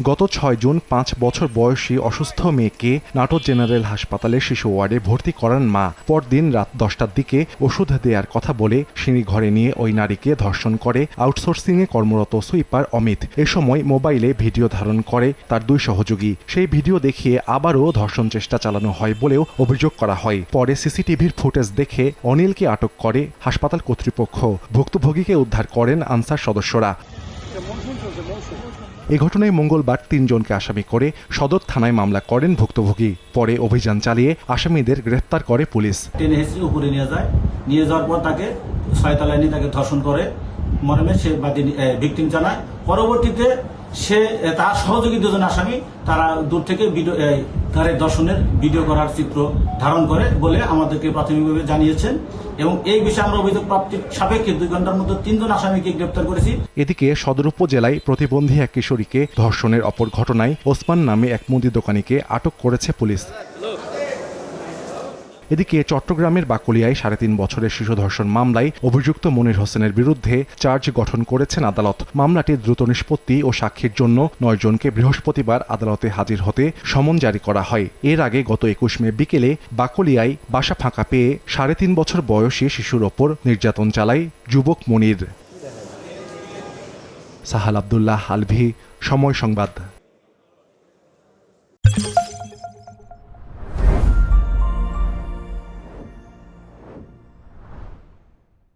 গত ৬ জুন ৫ বছর বয়সী অসুস্থ মেয়েকে নাটোর জেনারেল হাসপাতালে শিশু ওয়ার্ডে ভর্তি করান মা। পরদিন রাত ১০টার দিকে ওষুধ দেওয়ার কথা বলে সিঁড়ি ঘরে নিয়ে ওই নারীকে ধর্ষণ করে আউটসোর্সিংয়ে কর্মরত সুইপার অমিত। এ সময় মোবাইলে ভিডিও ধারণ করে তার ২ সহযোগী। সেই ভিডিও দেখিয়ে আবারও ধর্ষণ চেষ্টা চালানো হয় বলেও অভিযোগ করা হয়। পরে সিসিটিভির ফুটেজ দেখে অনিলকে আটক করে হাসপাতাল কর্তৃপক্ষ। ভুক্তভোগীকে উদ্ধার করেন আনসার সদস্যরা। এ ঘটনায় মঙ্গলবার ৩ জনকে আসামি করে সদর থানায় মামলা করেন ভুক্তভোগী। পরে অভিযান চালিয়ে আসামিদের গ্রেফতার করে পুলিশ। টেনে হেঁচড়ে উপরে নিয়ে যাওয়ার পর তাকে ৬ তলায় নিয়ে তাকে ধর্ষণ করে মর্মে সে ভিকটিম জানায়। পরবর্তীতে সে তার সহযোগী ২ জন আসামি তারা দূর থেকে তার দর্শনের ভিডিও করার চিত্র ধারণ করে বলে আমাদেরকে প্রাথমিকভাবে জানিয়েছেন এবং এই বিষয়ে আমরা অভিযোগ প্রাপ্তির সাপেক্ষে ২ ঘন্টার মধ্যে ৩ জন আসামিকে গ্রেপ্তার করেছি। এদিকে সদর উপজেলায় প্রতিবন্ধী এক কিশোরীকে ধর্ষণের অপর ঘটনায় ওসমান নামে এক মুদি দোকানিকে আটক করেছে পুলিশ। এদিকে চট্টগ্রামের বাকলিয়ায় ৩.৫ বছরের শিশু ধর্ষণ মামলায় অভিযুক্ত মনির হোসেনের বিরুদ্ধে চার্জ গঠন করেছেন আদালত। মামলাটি দ্রুত নিষ্পত্তি ও সাক্ষীর জন্য ৯ জনকে বৃহস্পতিবার আদালতে হাজির হতে সমন জারি করা হয়। এর আগে গত ২১ মে বিকেলে বাকলিয়ায় বাসা ফাঁকা পেয়ে ৩.৫ বছর বয়সী শিশুর ওপর নির্যাতন চালায় যুবক মনির। সাহাল আব্দুল্লাহ আলভি, সময় সংবাদ।